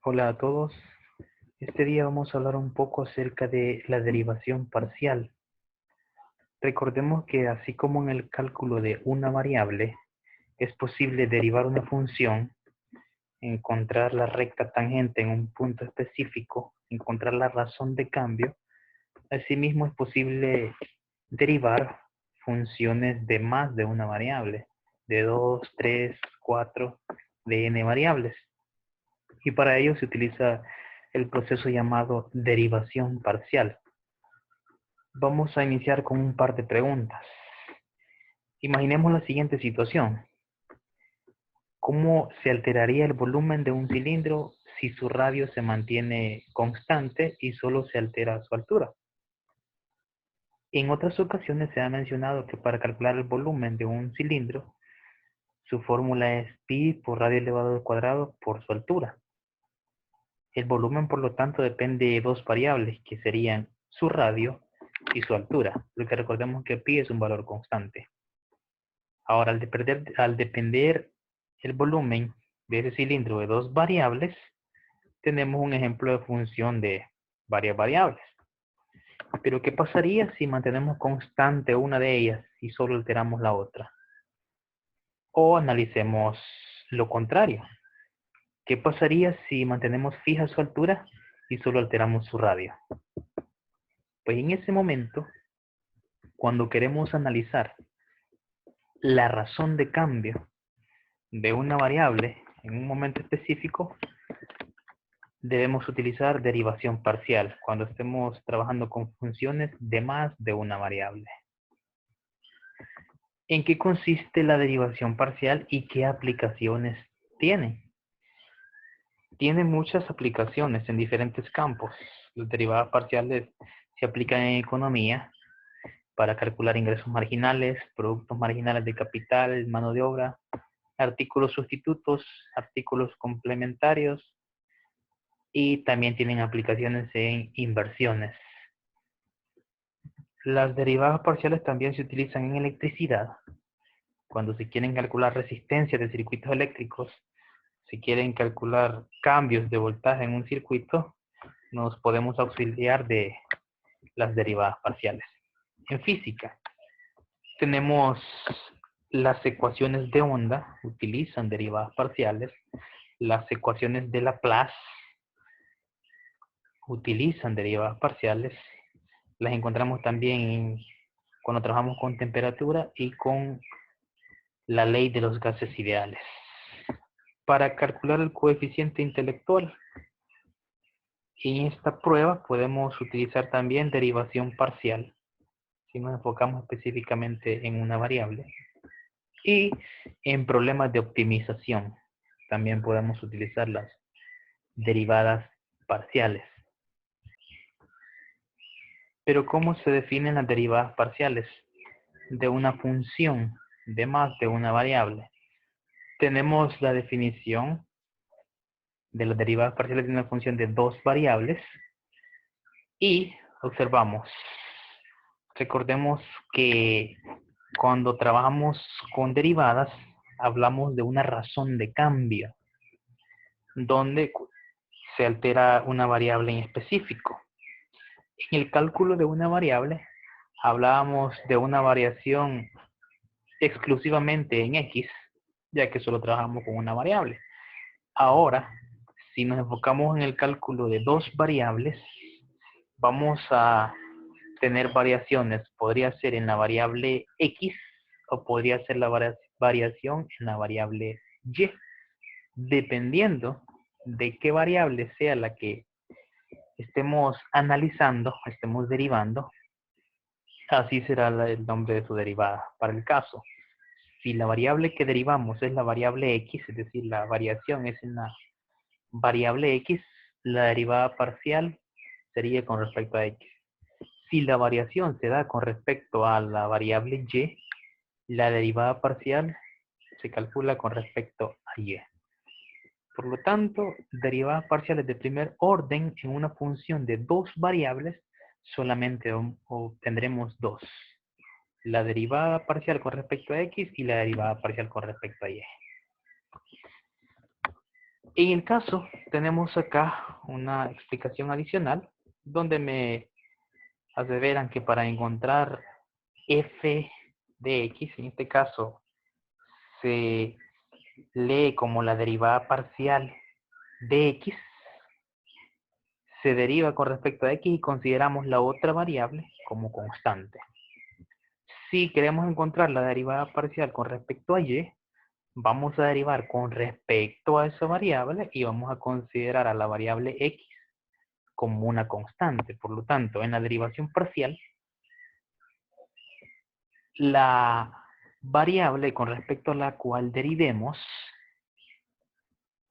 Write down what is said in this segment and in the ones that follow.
Hola a todos. Este día vamos a hablar un poco acerca de la derivación parcial. Recordemos que así como en el cálculo de una variable, es posible derivar una función, encontrar la recta tangente en un punto específico, encontrar la razón de cambio. Asimismo es posible derivar funciones de más de una variable, de 2, 3, 4, de n variables. Y para ello se utiliza el proceso llamado derivación parcial. Vamos a iniciar con un par de preguntas. Imaginemos la siguiente situación. ¿Cómo se alteraría el volumen de un cilindro si su radio se mantiene constante y solo se altera su altura? En otras ocasiones se ha mencionado que para calcular el volumen de un cilindro, su fórmula es pi por radio elevado al cuadrado por su altura. El volumen, por lo tanto, depende de dos variables, que serían su radio y su altura, porque recordemos que pi es un valor constante. Ahora, al depender el volumen de ese cilindro de dos variables, tenemos un ejemplo de función de varias variables. Pero, ¿qué pasaría si mantenemos constante una de ellas y solo alteramos la otra? O analicemos lo contrario. ¿Qué pasaría si mantenemos fija su altura y solo alteramos su radio? Pues en ese momento, cuando queremos analizar la razón de cambio de una variable en un momento específico, debemos utilizar derivación parcial cuando estemos trabajando con funciones de más de una variable. ¿En qué consiste la derivación parcial y qué aplicaciones tiene? Tiene muchas aplicaciones en diferentes campos. Las derivadas parciales se aplican en economía para calcular ingresos marginales, productos marginales de capital, mano de obra, artículos sustitutos, artículos complementarios, y también tienen aplicaciones en inversiones. Las derivadas parciales también se utilizan en electricidad. Cuando se quieren calcular resistencias de circuitos eléctricos, si quieren calcular cambios de voltaje en un circuito, nos podemos auxiliar de las derivadas parciales. En física, tenemos las ecuaciones de onda, utilizan derivadas parciales. Las ecuaciones de Laplace utilizan derivadas parciales. Las encontramos también cuando trabajamos con temperatura y con la ley de los gases ideales. Para calcular el coeficiente intelectual, en esta prueba podemos utilizar también derivación parcial, si nos enfocamos específicamente en una variable. Y en problemas de optimización, también podemos utilizar las derivadas parciales. Pero ¿cómo se definen las derivadas parciales de una función de más de una variable? Tenemos la definición de las derivadas parciales de una función de dos variables y observamos. Recordemos que cuando trabajamos con derivadas, hablamos de una razón de cambio, donde se altera una variable en específico. En el cálculo de una variable, hablábamos de una variación exclusivamente en X, ya que solo trabajamos con una variable. Ahora, si nos enfocamos en el cálculo de dos variables, vamos a tener variaciones. Podría ser en la variable X o podría ser la variación en la variable Y. Dependiendo de qué variable sea la que estemos analizando, estemos derivando, así será el nombre de su derivada. Para el caso, si la variable que derivamos es la variable X, es decir, la variación es en la variable X, la derivada parcial sería con respecto a X. Si la variación se da con respecto a la variable Y, la derivada parcial se calcula con respecto a Y. Por lo tanto, derivadas parciales de primer orden en una función de dos variables, solamente obtendremos dos. La derivada parcial con respecto a X y la derivada parcial con respecto a Y. En el caso tenemos acá una explicación adicional donde me aseveran que para encontrar f de x, en este caso se lee como la derivada parcial de x, se deriva con respecto a x y consideramos la otra variable como constante. Si queremos encontrar la derivada parcial con respecto a y, vamos a derivar con respecto a esa variable y vamos a considerar a la variable x como una constante. Por lo tanto, en la derivación parcial, la variable con respecto a la cual derivemos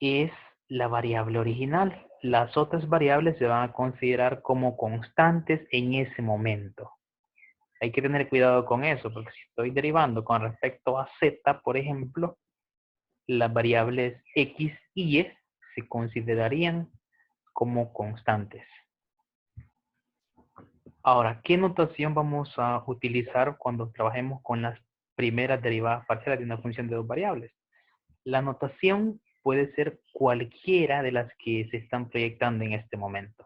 es la variable original. Las otras variables se van a considerar como constantes en ese momento. Hay que tener cuidado con eso, porque si estoy derivando con respecto a z, por ejemplo, las variables x y y se considerarían como constantes. Ahora, ¿qué notación vamos a utilizar cuando trabajemos con las primeras derivadas parciales de una función de dos variables? La notación puede ser cualquiera de las que se están proyectando en este momento.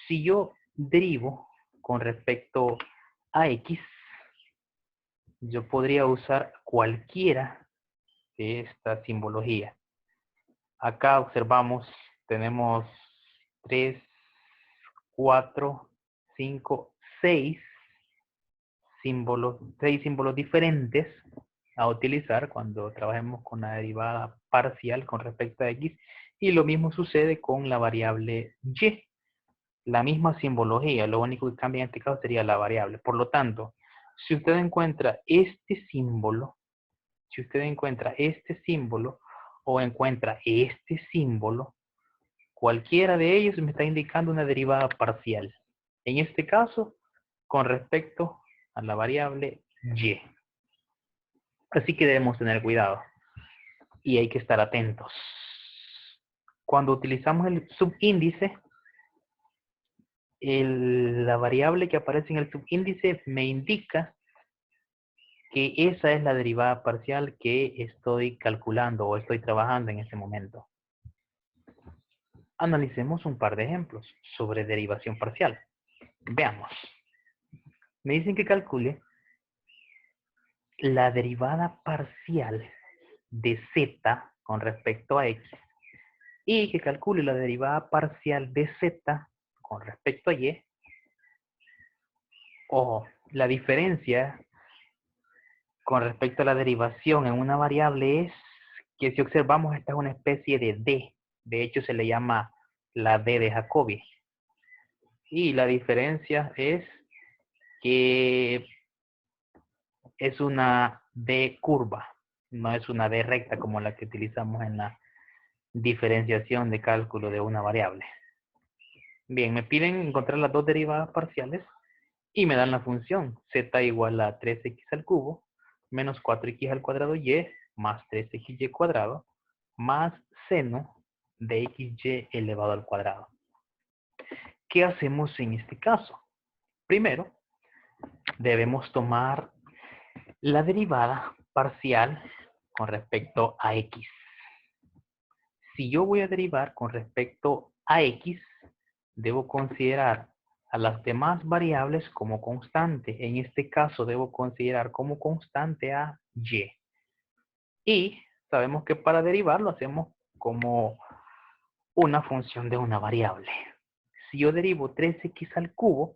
Si yo derivo con respecto a x, yo podría usar cualquiera de esta simbología. Acá observamos, tenemos 3, 4, 5, 6 símbolos, 6 símbolos diferentes a utilizar cuando trabajemos con la derivada parcial con respecto a x, y lo mismo sucede con la variable y. La misma simbología, lo único que cambia en este caso sería la variable. Por lo tanto, si usted encuentra este símbolo, o encuentra este símbolo, cualquiera de ellos me está indicando una derivada parcial. En este caso, con respecto a la variable y. Así que debemos tener cuidado y hay que estar atentos. Cuando utilizamos el subíndice, la variable que aparece en el subíndice me indica que esa es la derivada parcial que estoy calculando o estoy trabajando en ese momento. Analicemos un par de ejemplos sobre derivación parcial. Veamos. Me dicen que calcule la derivada parcial de z con respecto a x y que calcule la derivada parcial de z con respecto a y. Ojo, la diferencia con respecto a la derivación en una variable es que si observamos esta es una especie de d. De hecho se le llama la d de Jacobi. Y la diferencia es que es una d curva, no es una d recta como la que utilizamos en la diferenciación de cálculo de una variable. Bien, me piden encontrar las dos derivadas parciales y me dan la función z igual a 3x al cubo menos 4x al cuadrado y más 3xy cuadrado más seno de xy elevado al cuadrado. ¿Qué hacemos en este caso? Primero, debemos tomar la derivada parcial con respecto a x. Si yo voy a derivar con respecto a x, debo considerar a las demás variables como constante. En este caso debo considerar como constante a y. Y sabemos que para derivar lo hacemos como una función de una variable. Si yo derivo 3x al cubo,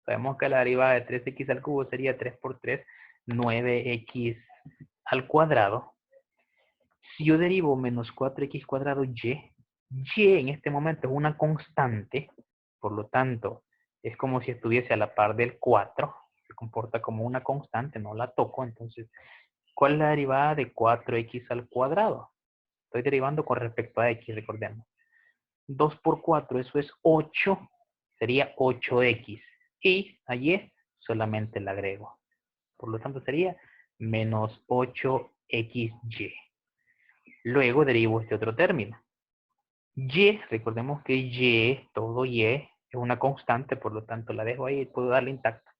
sabemos que la derivada de 3x al cubo sería 3 por 3, 9x al cuadrado. Si yo derivo menos 4x cuadrado y en este momento es una constante, por lo tanto, es como si estuviese a la par del 4, se comporta como una constante, no la toco, entonces, ¿cuál es la derivada de 4x al cuadrado? Estoy derivando con respecto a x, recordemos. 2 por 4, eso es 8, sería 8x, y a y solamente le agrego. Por lo tanto, sería menos 8xy. Luego derivo este otro término. Y, recordemos que y, todo y, es una constante, por lo tanto la dejo ahí y puedo darle intacta.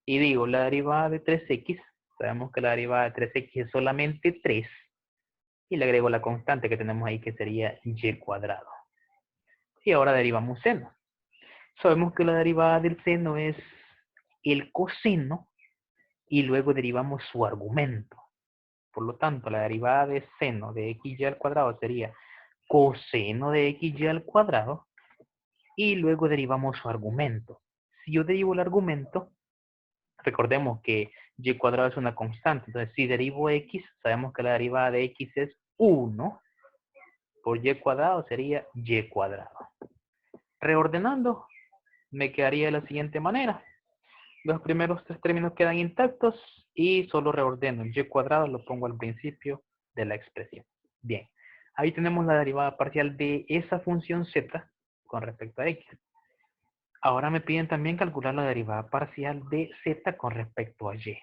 Y digo, la derivada de 3x, sabemos que la derivada de 3x es solamente 3. y le agrego la constante que tenemos ahí que sería y cuadrado. Y ahora derivamos seno. Sabemos que la derivada del seno es el coseno y luego derivamos su argumento. Por lo tanto, la derivada de seno de xy al cuadrado sería coseno de xy al cuadrado y luego derivamos su argumento. Si yo derivo el argumento, recordemos que y cuadrado es una constante. Entonces, si derivo x, sabemos que la derivada de x es 1 por y cuadrado sería y cuadrado. Reordenando, me quedaría de la siguiente manera. Los primeros tres términos quedan intactos y solo reordeno el y cuadrado, lo pongo al principio de la expresión. Bien, ahí tenemos la derivada parcial de esa función z con respecto a x. Ahora me piden también calcular la derivada parcial de z con respecto a y.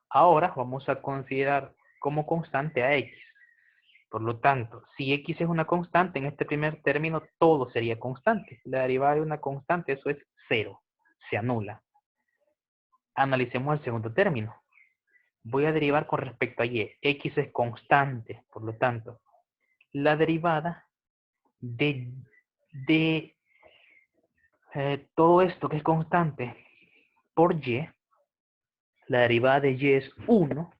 Ahora vamos a considerar como constante a x. Por lo tanto, si x es una constante, en este primer término todo sería constante. La derivada de una constante, eso es 0, se anula. Analicemos el segundo término. Voy a derivar con respecto a y. X es constante, por lo tanto, la derivada de todo esto que es constante por y, la derivada de y es 1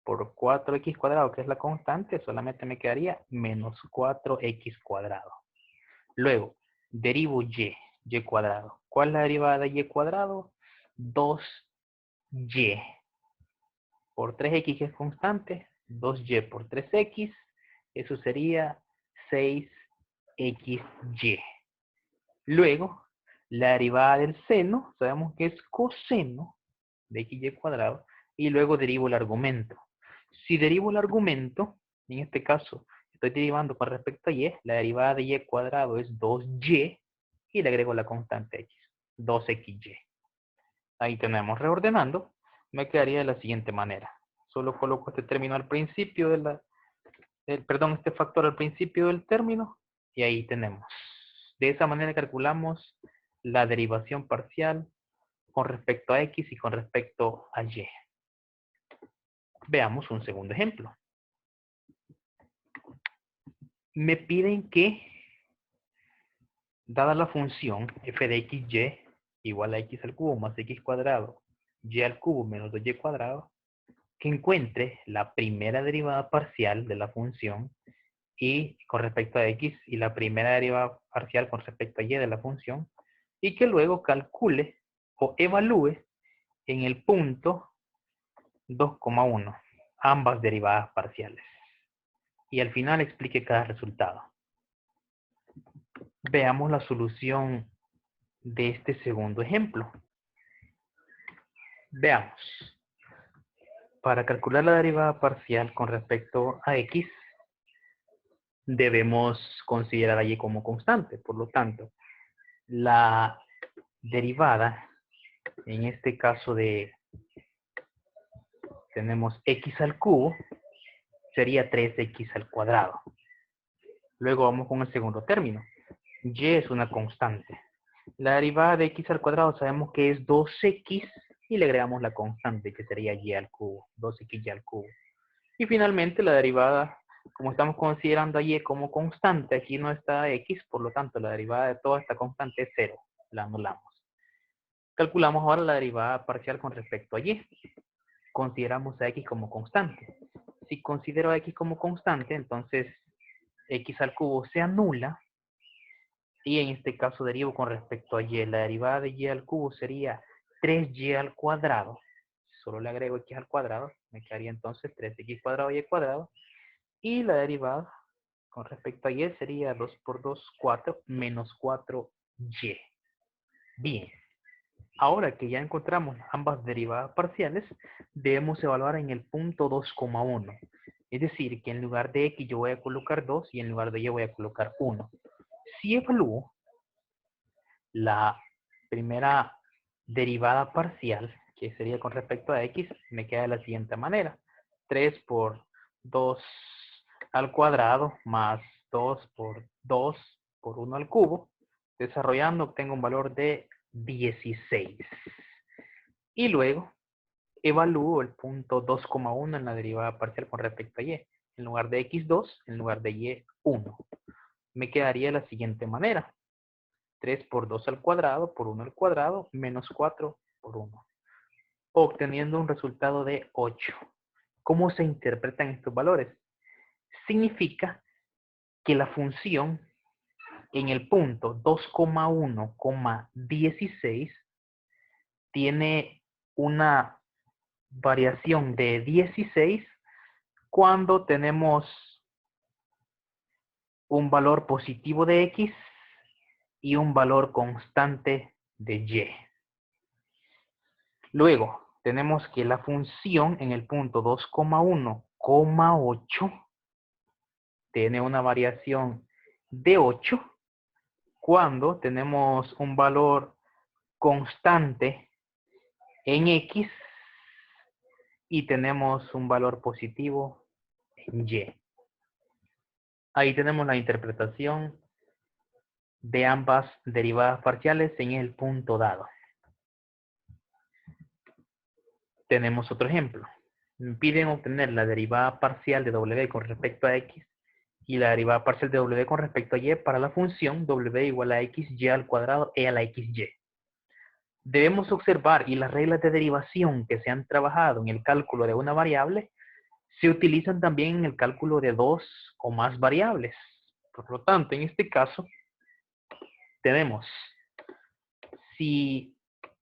por 4x cuadrado, que es la constante, solamente me quedaría menos 4x cuadrado. Luego, derivo y cuadrado. ¿Cuál es la derivada de y cuadrado? 2y por 3x, que es constante, 2y por 3x, eso sería 6xy. Luego, la derivada del seno, sabemos que es coseno de xy cuadrado, y luego derivo el argumento. Si derivo el argumento, en este caso, estoy derivando con respecto a y, la derivada de y cuadrado es 2y, y le agrego la constante x, 2xy. Ahí tenemos, reordenando, me quedaría de la siguiente manera. Solo coloco este término al principio de este factor al principio del término, y ahí tenemos. De esa manera calculamos la derivación parcial con respecto a x y con respecto a y. Veamos un segundo ejemplo. Me piden que, dada la función f de xy igual a x al cubo más x cuadrado, y al cubo menos 2y cuadrado, que encuentre la primera derivada parcial de la función y con respecto a x y la primera derivada parcial con respecto a y de la función, y que luego calcule o evalúe en el punto 2,1 ambas derivadas parciales. Y al final explique cada resultado. Veamos la solución de este segundo ejemplo. Veamos. Para calcular la derivada parcial con respecto a x, debemos considerar a y como constante. Por lo tanto, la derivada, en este caso tenemos x al cubo, sería 3x al cuadrado. Luego vamos con el segundo término. Y es una constante. La derivada de x al cuadrado sabemos que es 2x y le agregamos la constante que sería y al cubo, 2xy al cubo. Y finalmente la derivada, como estamos considerando a y como constante, aquí no está x, por lo tanto la derivada de toda esta constante es 0, la anulamos. Calculamos ahora la derivada parcial con respecto a y. Consideramos a x como constante. Si considero a x como constante, entonces x al cubo se anula. Y en este caso derivo con respecto a y. La derivada de y al cubo sería 3y al cuadrado. Solo le agrego x al cuadrado. Me quedaría entonces 3x cuadrado y cuadrado. Y la derivada con respecto a y sería 2 por 2, 4, menos 4y. Bien. Ahora que ya encontramos ambas derivadas parciales, debemos evaluar en el punto 2,1. Es decir, que en lugar de x yo voy a colocar 2 y en lugar de y voy a colocar 1. Si evalúo la primera derivada parcial, que sería con respecto a x, me queda de la siguiente manera. 3 por 2 al cuadrado más 2 por 2 por 1 al cubo. Desarrollando obtengo un valor de 16. Y luego evalúo el punto 2,1 en la derivada parcial con respecto a y. en lugar de x2, en lugar de y1. Me quedaría de la siguiente manera. 3 por 2 al cuadrado por 1 al cuadrado menos 4 por 1. Obteniendo un resultado de 8. ¿Cómo se interpretan estos valores? Significa que la función en el punto 2,1,16 tiene una variación de 16 cuando tenemos un valor positivo de x y un valor constante de y. Luego, tenemos que la función en el punto 2,1,8 tiene una variación de 8 cuando tenemos un valor constante en x y tenemos un valor positivo en y. Ahí tenemos la interpretación de ambas derivadas parciales en el punto dado. Tenemos otro ejemplo. Me piden obtener la derivada parcial de w con respecto a x y la derivada parcial de w con respecto a y para la función w igual a xy al cuadrado e a la xy. Debemos observar y las reglas de derivación que se han trabajado en el cálculo de una variable se utilizan también en el cálculo de dos o más variables. Por lo tanto, en este caso, tenemos, si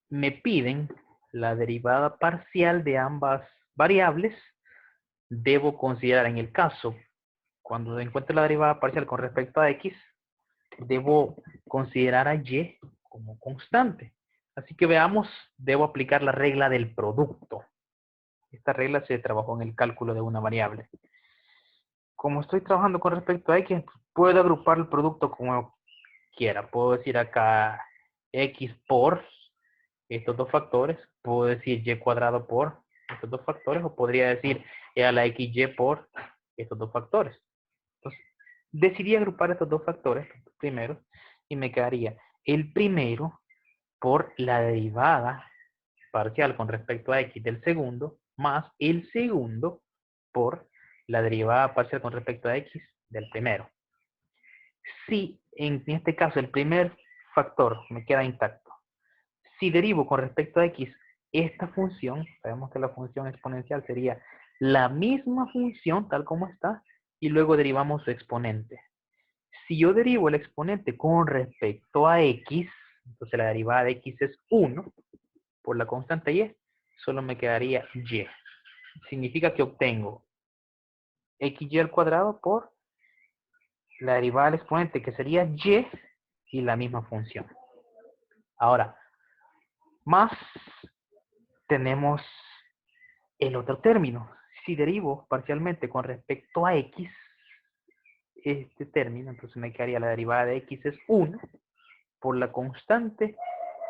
me piden la derivada parcial de ambas variables, debo considerar en el caso, cuando encuentre la derivada parcial con respecto a x, debo considerar a y como constante. Así que veamos, debo aplicar la regla del producto. Esta regla se trabajó en el cálculo de una variable. Como estoy trabajando con respecto a x, puedo agrupar el producto como quiera. Puedo decir acá x por estos dos factores. Puedo decir y cuadrado por estos dos factores. O podría decir e a la xy por estos dos factores. Entonces, decidí agrupar estos dos factores primero y me quedaría el primero por la derivada parcial con respecto a x del segundo más el segundo por la derivada parcial con respecto a x del primero. Si en este caso el primer factor me queda intacto, si derivo con respecto a x esta función, sabemos que la función exponencial sería la misma función tal como está, y luego derivamos su exponente. Si yo derivo el exponente con respecto a x, entonces la derivada de x es 1 por la constante y, solo me quedaría y. Significa que obtengo xy al cuadrado por la derivada del exponente, que sería y la misma función. Ahora, más tenemos el otro término. Si derivo parcialmente con respecto a x, este término, entonces me quedaría la derivada de x es 1 por la constante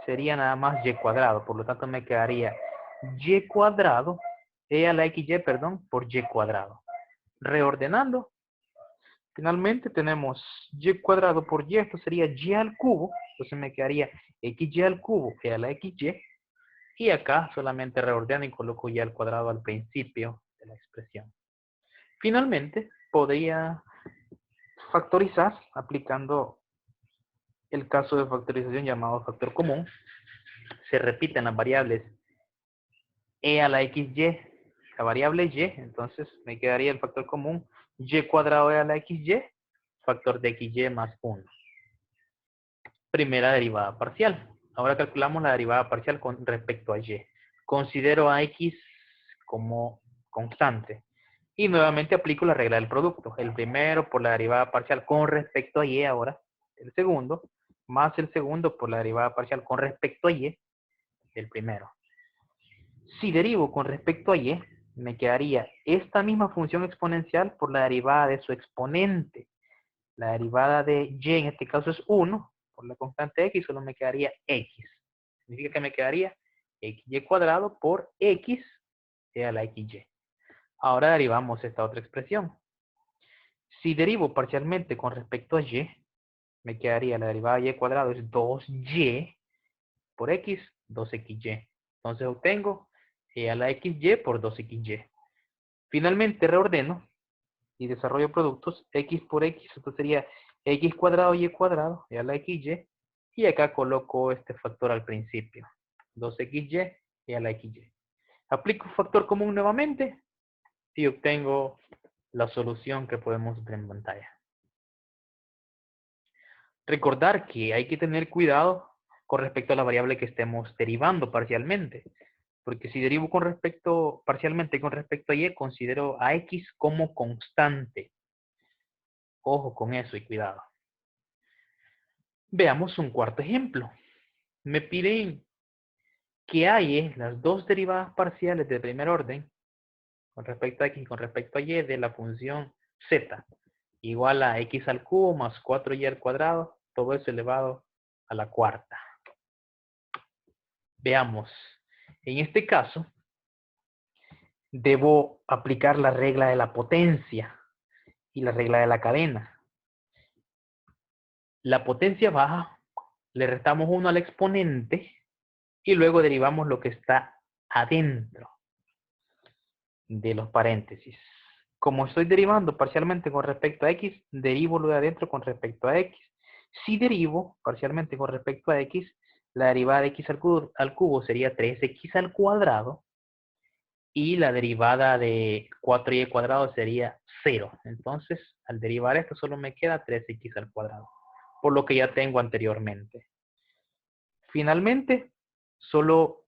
sería nada más y cuadrado. Por lo tanto, me quedaría y cuadrado, e a la xy, perdón, por y cuadrado. Reordenando, finalmente tenemos y cuadrado por y, esto sería y al cubo. Entonces me quedaría xy al cubo, e a la xy. Y acá solamente reordeno y coloco y al cuadrado al principio de la expresión. Finalmente, podría factorizar aplicando el caso de factorización llamado factor común. Se repiten las variables e a la xy, la variable y, entonces me quedaría el factor común y cuadrado e a la xy, factor de xy más 1. Primera derivada parcial. Ahora calculamos la derivada parcial con respecto a y. Considero a x como constante. Y nuevamente aplico la regla del producto. El primero por la derivada parcial con respecto a y ahora. El segundo, más el segundo por la derivada parcial con respecto a y del primero. Si derivo con respecto a y, me quedaría esta misma función exponencial por la derivada de su exponente. La derivada de y en este caso es 1, por la constante x solo me quedaría x. Significa que me quedaría xy cuadrado por x e a la xy. Ahora derivamos esta otra expresión. Si derivo parcialmente con respecto a y, me quedaría la derivada de y cuadrado es 2y por x, 2xy. Entonces obtengo e a la xy por 2xy. Finalmente reordeno y desarrollo productos, x por x, esto sería x cuadrado y cuadrado, y a la xy, y acá coloco este factor al principio, 2xy y a la xy. Aplico factor común nuevamente y obtengo la solución que podemos ver en pantalla. Recordar que hay que tener cuidado con respecto a la variable que estemos derivando parcialmente. Porque si derivo parcialmente con respecto a y, considero a x como constante. Ojo con eso y cuidado. Veamos un cuarto ejemplo. Me piden que hay las dos derivadas parciales de primer orden con respecto a x y con respecto a y de la función z igual a x al cubo más 4y al cuadrado, todo eso elevado a la cuarta. Veamos. En este caso, debo aplicar la regla de la potencia y la regla de la cadena. La potencia baja, le restamos 1 al exponente y luego derivamos lo que está adentro de los paréntesis. Como estoy derivando parcialmente con respecto a x, derivo lo de adentro con respecto a x. Si derivo parcialmente con respecto a x, la derivada de x al cubo sería 3x al cuadrado y la derivada de 4y al cuadrado sería 0. Entonces, al derivar esto solo me queda 3x al cuadrado, por lo que ya tengo anteriormente. Finalmente, solo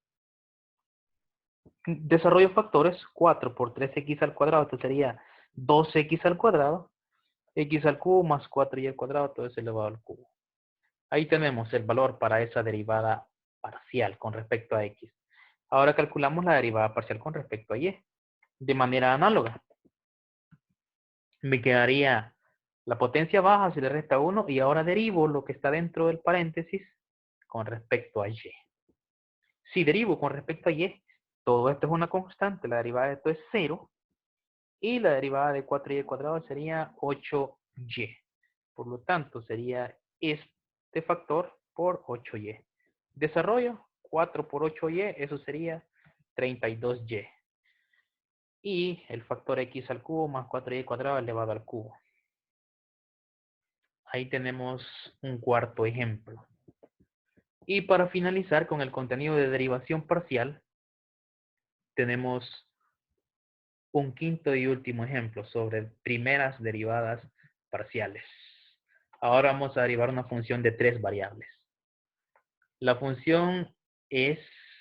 desarrollo factores. 4 por 3x al cuadrado, esto sería 2x al cuadrado, x al cubo más 4y al cuadrado, todo eso elevado al cubo. Ahí tenemos el valor para esa derivada parcial con respecto a x. Ahora calculamos la derivada parcial con respecto a y. De manera análoga. Me quedaría la potencia baja, se le resta 1, y ahora derivo lo que está dentro del paréntesis con respecto a y. Si derivo con respecto a y, todo esto es una constante, la derivada de esto es 0, y la derivada de 4y al cuadrado sería 8y. Por lo tanto, sería este factor por 8y. Desarrollo, 4 por 8y, eso sería 32y. Y el factor x al cubo más 4y al cuadrado elevado al cubo. Ahí tenemos un cuarto ejemplo. Y para finalizar con el contenido de derivación parcial, tenemos un quinto y último ejemplo sobre primeras derivadas parciales. Ahora vamos a derivar una función de 3 variables. La función es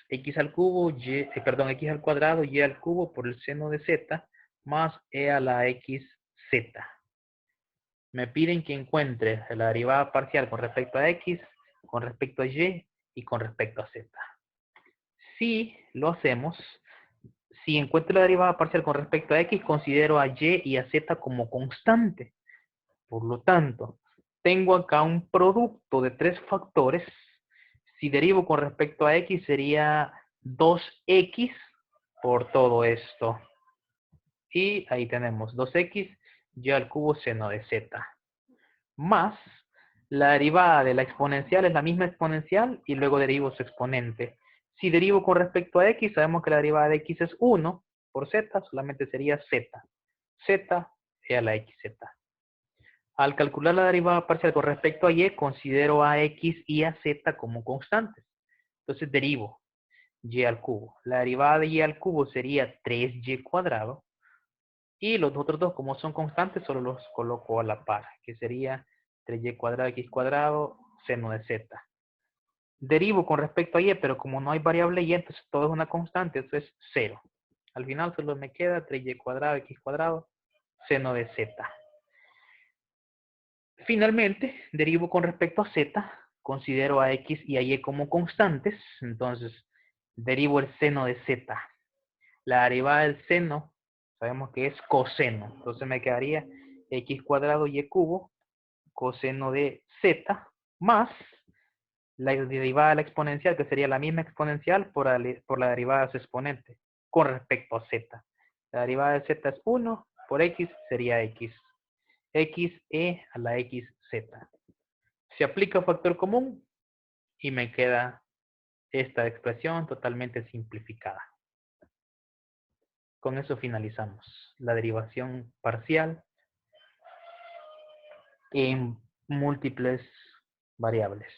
x al cubo, x al cuadrado, y al cubo por el seno de z, más e a la x z. Me piden que encuentre la derivada parcial con respecto a x, con respecto a y con respecto a z. Si lo hacemos, si encuentro la derivada parcial con respecto a x, considero a y y a z como constante. Por lo tanto, tengo acá un producto de 3 factores. Si derivo con respecto a x, sería 2x por todo esto. Y ahí tenemos 2x y al cubo seno de z. Más la derivada de la exponencial es la misma exponencial y luego derivo su exponente. Si derivo con respecto a x, sabemos que la derivada de x es 1 por z, solamente sería z. Z e a la xz. Al calcular la derivada parcial con respecto a y, considero a x y a z como constantes. Entonces derivo y al cubo. La derivada de y al cubo sería 3y cuadrado. Y los otros dos, como son constantes, solo los coloco a la par, que sería 3y cuadrado x cuadrado seno de z. Derivo con respecto a y, pero como no hay variable y, entonces todo es una constante, eso es 0. Al final solo me queda 3y cuadrado x cuadrado seno de z. Finalmente, derivo con respecto a z, considero a x y a y como constantes, entonces derivo el seno de z. La derivada del seno, sabemos que es coseno, entonces me quedaría x cuadrado y cubo, coseno de z, más la derivada de la exponencial, que sería la misma exponencial por la derivada de su exponente, con respecto a z. La derivada de z es 1, por x sería x. xe a la xz. Se aplica factor común y me queda esta expresión totalmente simplificada. Con eso finalizamos la derivación parcial en múltiples variables.